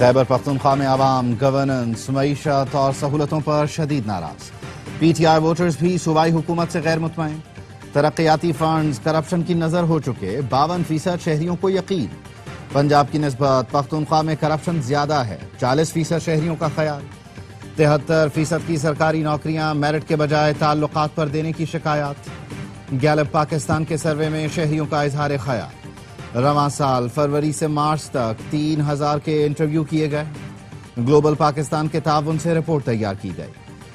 خیبر پختونخوا میں عوام گورننس، معیشت اور سہولتوں پر شدید ناراض۔ پی ٹی آئی ووٹرز بھی صوبائی حکومت سے غیر مطمئن۔ ترقیاتی فنڈز کرپشن کی نظر ہو چکے، 52% شہریوں کو یقین۔ پنجاب کی نسبت پختونخوا میں کرپشن زیادہ ہے، 40% شہریوں کا خیال۔ 73% کی سرکاری نوکریاں میرٹ کے بجائے تعلقات پر دینے کی شکایات۔ گیلپ پاکستان کے سروے میں شہریوں کا اظہار خیال۔ رواں سال فروری سے مارچ تک 3000 کے انٹرویو کیے گئے۔ گلوبل پاکستان کے تعاون سے رپورٹ تیار کی گئی۔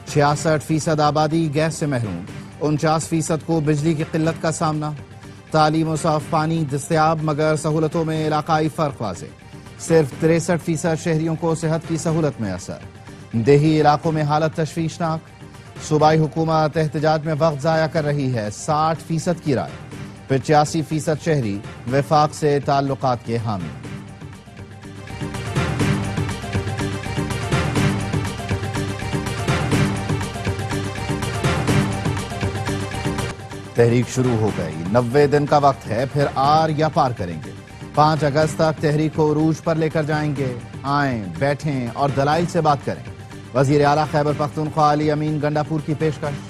66% آبادی گیس سے محروم، 49% کو بجلی کی قلت کا سامنا۔ تعلیم و صاف پانی دستیاب مگر سہولتوں میں علاقائی فرق واضح۔ صرف 63% شہریوں کو صحت کی سہولت میں اثر۔ دیہی علاقوں میں حالت تشویشناک۔ صوبائی حکومت احتجاج میں وقت ضائع کر رہی ہے، 60% کی رائے۔ 85% شہری وفاق سے تعلقات کے حامی۔ تحریک شروع ہو گئی، 90 دن کا وقت ہے، پھر آر یا پار کریں گے۔ 5 اگست تک تحریک کو عروج پر لے کر جائیں گے۔ آئیں، بیٹھیں اور دلائل سے بات کریں۔ وزیر اعلیٰ خیبر پختونخوا علی امین گنڈاپور کی پیشکش۔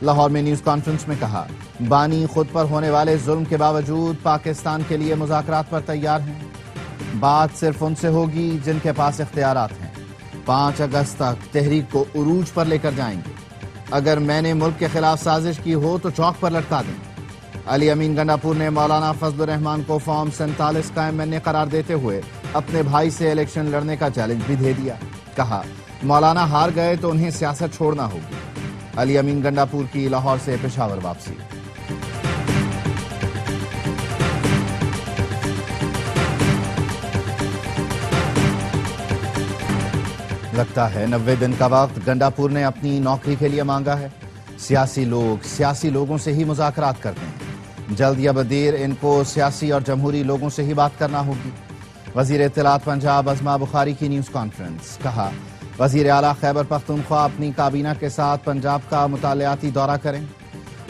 لاہور میں نیوز کانفرنس میں کہا، بانی خود پر ہونے والے ظلم کے باوجود پاکستان کے لیے مذاکرات پر تیار ہیں۔ بات صرف ان سے ہوگی جن کے پاس اختیارات ہیں۔ 5 اگست تک تحریک کو عروج پر لے کر جائیں گے۔ اگر میں نے ملک کے خلاف سازش کی ہو تو چوک پر لٹکا دیں۔ علی امین گنڈاپور نے مولانا فضل الرحمان کو فارم 47 کا MNA قرار دیتے ہوئے اپنے بھائی سے الیکشن لڑنے کا چیلنج بھی دے دیا۔ کہا، مولانا ہار گئے تو انہیں سیاست چھوڑنا ہوگی۔ علی امین گنڈاپور کی لاہور سے پشاور واپسی۔ لگتا ہے 90 دن کا وقت گنڈاپور نے اپنی نوکری کے لیے مانگا ہے۔ سیاسی لوگ سیاسی لوگوں سے ہی مذاکرات کرتے ہیں، جلد یا بدیر ان کو سیاسی اور جمہوری لوگوں سے ہی بات کرنا ہوگی۔ وزیر اطلاعات پنجاب ازما بخاری کی نیوز کانفرنس۔ کہا، وزیر اعلیٰ خیبر پختونخوا اپنی کابینہ کے ساتھ پنجاب کا مطالعاتی دورہ کریں،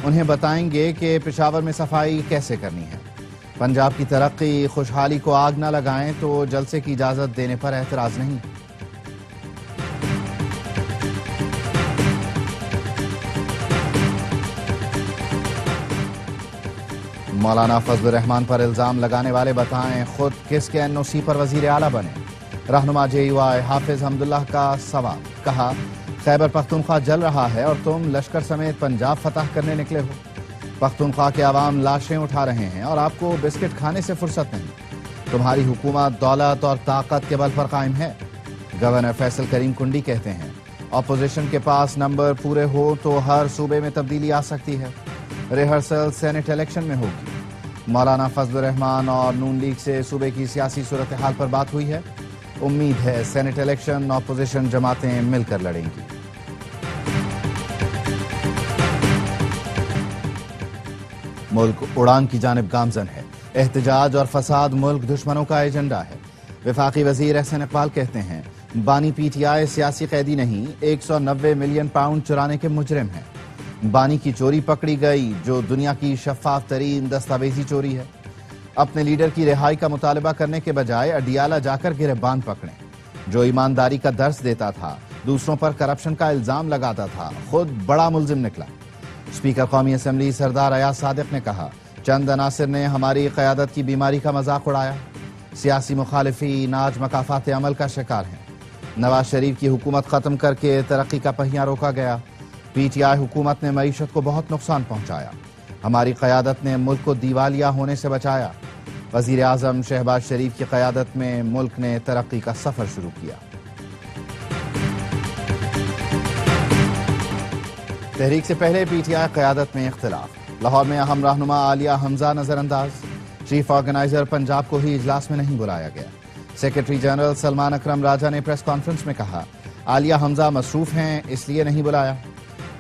انہیں بتائیں گے کہ پشاور میں صفائی کیسے کرنی ہے۔ پنجاب کی ترقی خوشحالی کو آگ نہ لگائیں تو جلسے کی اجازت دینے پر اعتراض نہیں۔ مولانا فضل الرحمان پر الزام لگانے والے بتائیں خود کس کے NOC پر وزیر اعلیٰ بنے۔ رہنما JUI حافظ حمداللہ کا سوال۔ کہا، خیبر پختونخوا جل رہا ہے اور تم لشکر سمیت پنجاب فتح کرنے نکلے ہو۔ پختونخوا کے عوام لاشیں اٹھا رہے ہیں اور آپ کو بسکٹ کھانے سے فرصت نہیں۔ تمہاری حکومت دولت اور طاقت کے بل پر قائم ہے۔ گورنر فیصل کریم کنڈی کہتے ہیں، اپوزیشن کے پاس نمبر پورے ہو تو ہر صوبے میں تبدیلی آ سکتی ہے۔ ریہرسل سینٹ الیکشن میں ہوگی۔ مولانا فضل الرحمان اور نون لیگ سے صوبے کی سیاسی صورتحال پر بات ہوئی ہے۔ امید ہے سینٹ الیکشن اپوزیشن جماعتیں مل کر لڑیں گی۔ ملک اڑان کی جانب گامزن ہے۔ احتجاج اور فساد ملک دشمنوں کا ایجنڈا ہے۔ وفاقی وزیر احسن اقبال کہتے ہیں، بانی PTI سیاسی قیدی نہیں، 190 ملین پاؤنڈ چرانے کے مجرم ہیں۔ بانی کی چوری پکڑی گئی جو دنیا کی شفاف ترین دستاویزی چوری ہے۔ اپنے لیڈر کی رہائی کا مطالبہ کرنے کے بجائے اڈیالہ جا کر گریبان پکڑیں۔ جو ایمانداری کا درس دیتا تھا، دوسروں پر کرپشن کا الزام لگاتا تھا، خود بڑا ملزم نکلا۔ اسپیکر قومی اسمبلی سردار ایاز صادق نے کہا، چند عناصر نے ہماری قیادت کی بیماری کا مذاق اڑایا۔ سیاسی مخالفین آج مکافات عمل کا شکار ہیں۔ نواز شریف کی حکومت ختم کر کے ترقی کا پہیہ روکا گیا۔ PTI حکومت نے معیشت کو بہت نقصان پہنچایا۔ ہماری قیادت نے ملک کو دیوالیہ ہونے سے بچایا۔ وزیر اعظم شہباز شریف کی قیادت میں ملک نے ترقی کا سفر شروع کیا۔ تحریک سے پہلے PTI قیادت میں اختلاف۔ لاہور میں اہم رہنما عالیہ حمزہ نظر انداز۔ چیف آرگنائزر پنجاب کو ہی اجلاس میں نہیں بلایا گیا۔ سیکرٹری جنرل سلمان اکرم راجہ نے پریس کانفرنس میں کہا، عالیہ حمزہ مصروف ہیں اس لیے نہیں بلایا۔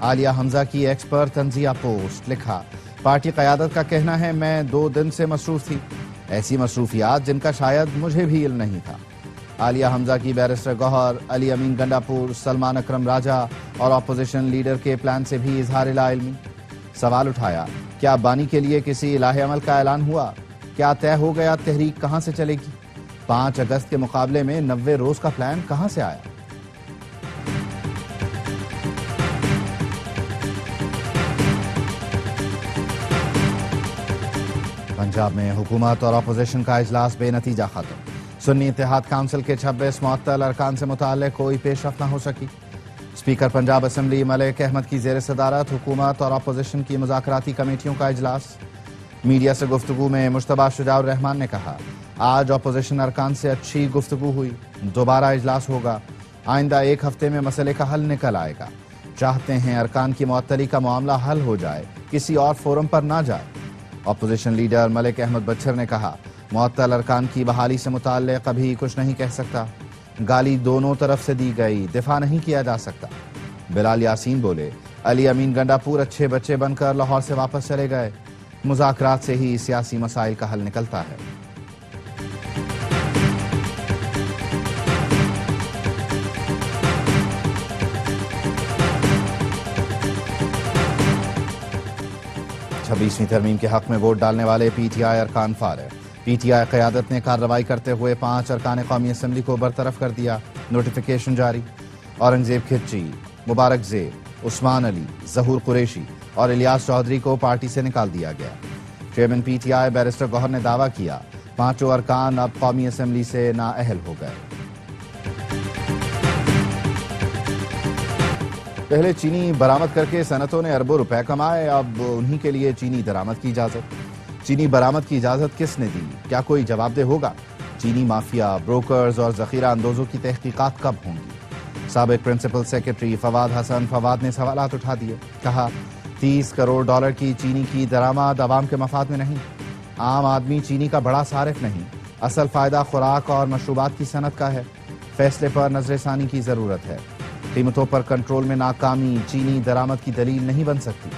عالیہ حمزہ کی ایکس پر تنزیہ پوسٹ۔ لکھا، پارٹی قیادت کا کہنا ہے میں 2 دن سے مصروف تھی، ایسی مصروفیات جن کا شاید مجھے بھی علم نہیں تھا۔ عالیہ حمزہ کی بیرسٹر گوہر، علی امین گنڈاپور، سلمان اکرم راجہ اور اپوزیشن لیڈر کے پلان سے بھی اظہار لا علمی۔ سوال اٹھایا، کیا بانی کے لیے کسی الہ عمل کا اعلان ہوا؟ کیا طے ہو گیا تحریک کہاں سے چلے گی؟ 5 اگست کے مقابلے میں 90 روز کا پلان کہاں سے آیا؟ پنجاب میں حکومت اور اپوزیشن کا اجلاس بے نتیجہ ختم۔ سنی اتحاد کونسل کے 26 معطل ارکان سے متعلق کوئی پیش رفت نہ ہو سکی۔ اسپیکر پنجاب اسمبلی ملک احمد کی زیر صدارت حکومت اور اپوزیشن کی مذاکراتی کمیٹیوں کا اجلاس۔ میڈیا سے گفتگو میں مشتبہ شجاع الرحمان نے کہا، آج اپوزیشن ارکان سے اچھی گفتگو ہوئی، دوبارہ اجلاس ہوگا، آئندہ 1 ہفتے میں مسئلے کا حل نکل آئے گا۔ چاہتے ہیں ارکان کی معطلی کا معاملہ حل ہو جائے، کسی اور فورم پر نہ جائے۔ Opposition leader Malik Ahmad Butcher نے کہا، معطل ارکان کی بحالی سے متعلق ابھی کچھ نہیں کہہ سکتا، گالی دونوں طرف سے دی گئی، دفاع نہیں کیا جا سکتا۔ بلال یاسین بولے، علی امین گنڈاپور اچھے بچے بن کر لاہور سے واپس چلے گئے، مذاکرات سے ہی سیاسی مسائل کا حل نکلتا ہے۔ چھبیسویں ترمیم کے حق میں ووٹ ڈالنے والے پی ٹی آئی ارکان فارغ۔ پی ٹی آئی قیادت نے کارروائی کرتے ہوئے 5 ارکان قومی اسمبلی کو برطرف کر دیا، نوٹیفیکیشن جاری۔ اورنگزیب کھچی، مبارک زیب، عثمان علی، ظہور قریشی اور الیاس چودھری کو پارٹی سے نکال دیا گیا۔ Chairman PTI barrister Gohar نے دعویٰ کیا، 5 ارکان اب قومی اسمبلی سے نااہل ہو گئے۔ پہلے چینی برآمد کر کے صنعتوں نے اربوں روپے کمائے، اب انہی کے لیے چینی درآمد کی اجازت۔ چینی برآمد کی اجازت کس نے دی؟ کیا کوئی جواب دہ ہوگا؟ چینی مافیا، بروکرز اور ذخیرہ اندوزوں کی تحقیقات کب ہوں گی؟ سابق پرنسپل سیکرٹری فواد حسن فواد نے سوالات اٹھا دیے، کہا 30 کروڑ ڈالر کی چینی کی درآمد عوام کے مفاد میں نہیں، عام آدمی چینی کا بڑا صارف نہیں، اصل فائدہ خوراک اور مشروبات کی صنعت کا ہے، فیصلے پر نظر ثانی کی ضرورت ہے، قیمتوں پر کنٹرول میں ناکامی چینی درآمد کی دلیل نہیں بن سکتی۔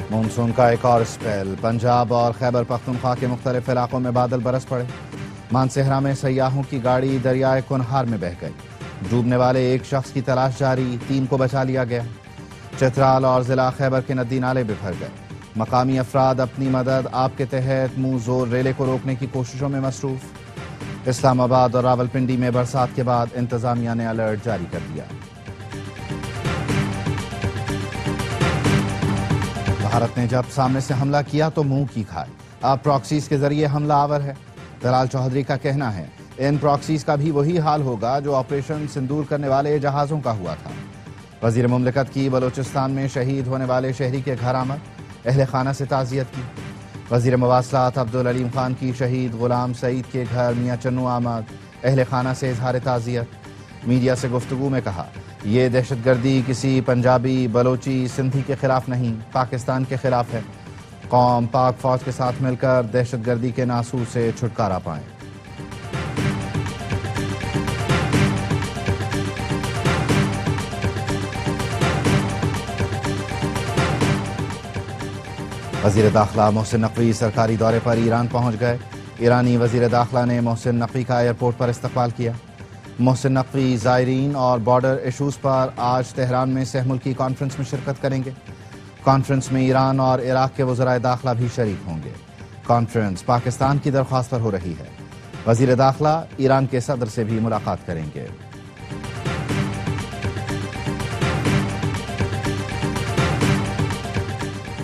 مونسون کا ایک اور اسپیل، پنجاب اور خیبر پختونخوا کے مختلف علاقوں میں بادل برس پڑے۔ مانسہرہ میں سیاحوں کی گاڑی دریائے کنہار میں بہہ گئی، ڈوبنے والے ایک شخص کی تلاش جاری، 3 کو بچا لیا گیا۔ چترال اور ضلع خیبر کے ندی نالے بکھر گئے، مقامی افراد اپنی مدد آپ کے تحت منہ زور ریلے کو روکنے کی کوششوں میں مصروف۔ اسلام آباد اور راولپنڈی میں برسات کے بعد انتظامیہ نے الرٹ جاری کر دیا۔ بھارت نے جب سامنے سے حملہ کیا تو منہ کی کھائے، اب پراکسیز کے ذریعے حملہ آور ہے۔ دلال چودھری کا کہنا ہے، ان پراکسیز کا بھی وہی حال ہوگا جو آپریشن سندور کرنے والے جہازوں کا ہوا تھا۔ وزیر مملکت کی بلوچستان میں شہید ہونے والے شہری کے گھر آمد، اہل خانہ سے تعزیت کی۔ وزیر مواصلات عبدالعلیم خان کی شہید غلام سعید کے گھر میاں چنو آمد، اہل خانہ سے اظہار تعزیت۔ میڈیا سے گفتگو میں کہا، یہ دہشت گردی کسی پنجابی، بلوچی، سندھی کے خلاف نہیں، پاکستان کے خلاف ہے۔ قوم پاک فوج کے ساتھ مل کر دہشت گردی کے ناسور سے چھٹکارا پائیں۔ وزیر داخلہ محسن نقوی سرکاری دورے پر ایران پہنچ گئے۔ ایرانی وزیر داخلہ نے محسن نقوی کا ایئرپورٹ پر استقبال کیا۔ محسن نقوی زائرین اور بارڈر ایشوز پر آج تہران میں سہ ملکی کانفرنس میں شرکت کریں گے۔ کانفرنس میں ایران اور عراق کے وزرائے داخلہ بھی شریک ہوں گے۔ کانفرنس پاکستان کی درخواست پر ہو رہی ہے۔ وزیر داخلہ ایران کے صدر سے بھی ملاقات کریں گے۔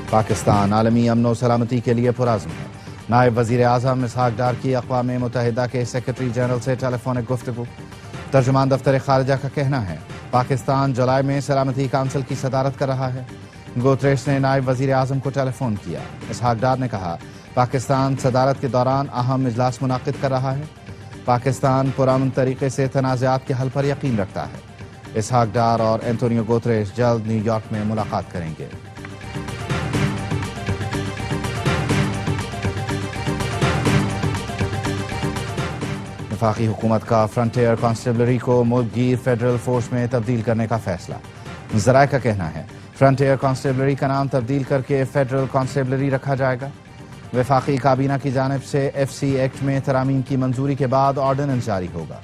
پاکستان عالمی امن و سلامتی کے لیے پرعزم ہے۔ نائب وزیر اعظم اسحاق ڈار کی اقوام متحدہ کے سیکرٹری جنرل سے ٹیلی فونک گفتگو۔ ترجمان دفتر خارجہ کا کہنا ہے، پاکستان جولائی میں سلامتی کونسل کی صدارت کر رہا ہے۔ گوتریش نے نائب وزیر اعظم کو ٹیلی فون کیا۔ اسحاق ڈار نے کہا، پاکستان صدارت کے دوران اہم اجلاس منعقد کر رہا ہے۔ پاکستان پرامن طریقے سے تنازعات کے حل پر یقین رکھتا ہے۔ اسحاق ڈار اور اینٹونیو گوتریش جلد نیو یارک میں ملاقات کریں گے۔ وفاقی حکومت کا فرنٹیئر کانسٹیبلری کو ملک گیر فیڈرل فورس میں تبدیل کرنے کا فیصلہ۔ ذرائع کا کہنا ہے، فرنٹیئر کانسٹیبلری کا نام تبدیل کر کے فیڈرل کانسٹیبلری رکھا جائے گا۔ وفاقی کابینہ کی جانب سے ایف سی ایکٹ میں ترامیم کی منظوری کے بعد آرڈیننس جاری ہوگا۔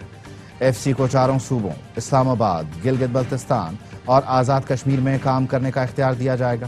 ایف سی کو 4 صوبوں اسلام آباد، گلگت بلتستان اور آزاد کشمیر میں کام کرنے کا اختیار دیا جائے گا۔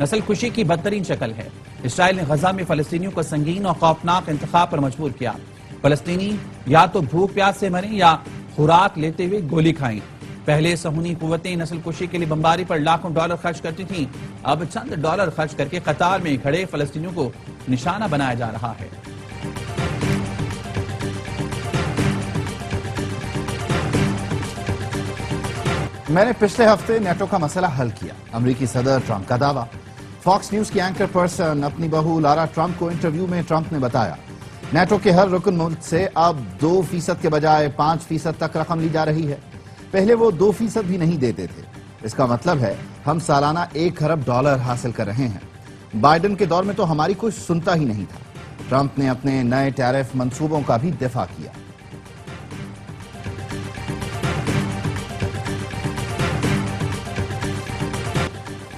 نسل کشی کی بدترین شکل ہے۔ اسرائیل نے غزہ میں فلسطینیوں کو سنگین اور خوفناک انتخاب پر مجبور کیا۔ فلسطینی یا تو بھوک پیاس سے مریں یا خوراک لیتے ہوئے گولی کھائیں۔ پہلے صہیونی قوتیں نسل کشی کے لیے بمباری پر لاکھوں ڈالر خرچ کرتی تھیں، اب چند ڈالر خرچ کر کے قطار میں کھڑے فلسطینیوں کو نشانہ بنایا جا رہا ہے۔ میں نے پچھلے ہفتے نیٹو کا مسئلہ حل کیا، امریکی صدر ٹرمپ کا دعویٰ۔ فاکس نیوز کی اینکر پرسن اپنی بہو لارا ٹرمپ کو انٹرویو میں ٹرمپ نے بتایا نیٹو کے ہر رکن ملک سے اب 2% کے بجائے 5% تک رقم لی جا رہی ہے۔ پہلے وہ 2% بھی نہیں دیتے تھے۔ اس کا مطلب ہے ہم سالانہ $1 ارب حاصل کر رہے ہیں۔ بائیڈن کے دور میں تو ہماری کوئی سنتا ہی نہیں تھا۔ ٹرمپ نے اپنے نئے ٹیرف منصوبوں کا بھی دفاع کیا۔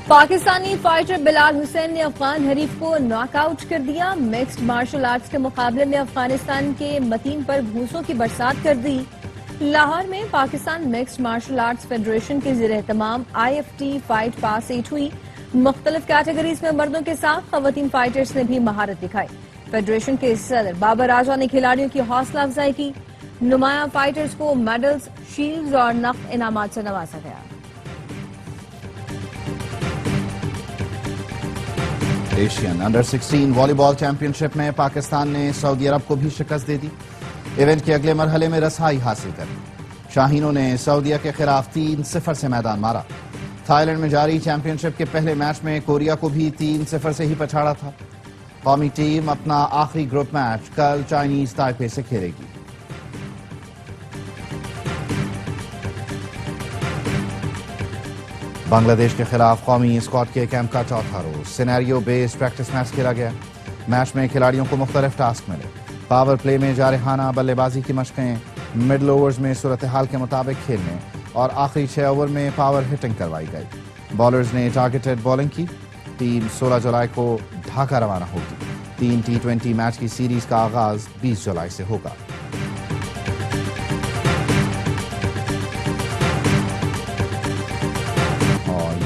پاکستانی فائٹر بلال حسین نے افغان حریف کو ناک آؤٹ کر دیا۔ مکسڈ مارشل آرٹس کے مقابلے میں افغانستان کے متین پر بھوسوں کی برسات کر دی۔ لاہور میں Pakistan mixed martial arts federation کے زیر اہتمام IFT فائٹ پاس 8 ہوئی۔ مختلف کیٹیگریز میں مردوں کے ساتھ خواتین فائٹرز نے بھی مہارت دکھائی۔ فیڈریشن کے صدر بابر راجہ نے کھلاڑیوں کی حوصلہ افزائی کی۔ نمایاں فائٹرز کو میڈلز، شیلڈز اور نقد انعامات سے نوازا گیا۔ ایشین انڈر 16 والی بال چیمپئن شپ میں پاکستان نے سعودی عرب کو بھی شکست دے دی۔ ایونٹ کے اگلے مرحلے میں رسائی حاصل کر لی۔ شاہینوں نے سعودیہ کے خلاف 3-0 سے میدان مارا۔ تھائی لینڈ میں جاری چیمپئن شپ کے پہلے میچ میں کوریا کو بھی 3-0 سے ہی پچھاڑا تھا۔ قومی ٹیم اپنا آخری گروپ میچ کل چائنیز تائپے سے کھیلے گی۔ بنگلہ دیش کے خلاف قومی اسکواڈ کے کیمپ کا چوتھا روز سینیریو بیسڈ پریکٹس میچ کھیلا گیا۔ میچ میں کھلاڑیوں کو مختلف ٹاسک ملے۔ پاور پلے میں جارحانہ بلے بازی کی مشقیں، مڈل اوورز میں صورتحال کے مطابق کھیلنے اور آخری 6 اوور میں پاور ہٹنگ کروائی گئی۔ بالرز نے ٹارگیٹڈ بالنگ کی۔ ٹیم 16 جولائی کو ڈھاکہ روانہ ہوگی۔ 3 T20 میچ کی سیریز کا آغاز 20 جولائی سے ہوگا۔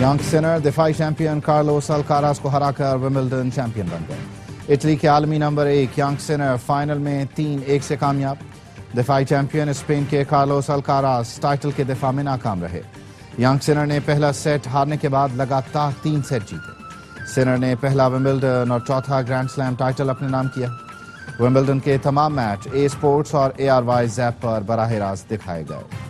ینگ سنر دفاعی چیمپئن کارلوس الکاراز کو ہرا کر ومبلڈن چیمپئن بن گئے۔ اٹلی کے عالمی نمبر 1 ینگ سنر فائنل میں 3-1 سے کامیاب۔ دفاعی چیمپئن اسپین کے کارلوس الکاراز ٹائٹل کے دفاع میں ناکام رہے۔ ینگ سنر نے پہلا سیٹ ہارنے کے بعد لگاتار 3 سیٹ جیتے۔ سنر نے پہلا ومبلڈن اور چوتھا گرینڈ سلیم ٹائٹل اپنے نام کیا۔ ومبلڈن کے تمام میچ اے اسپورٹس اور ARY زیپ پر براہ راست دکھائے گئے۔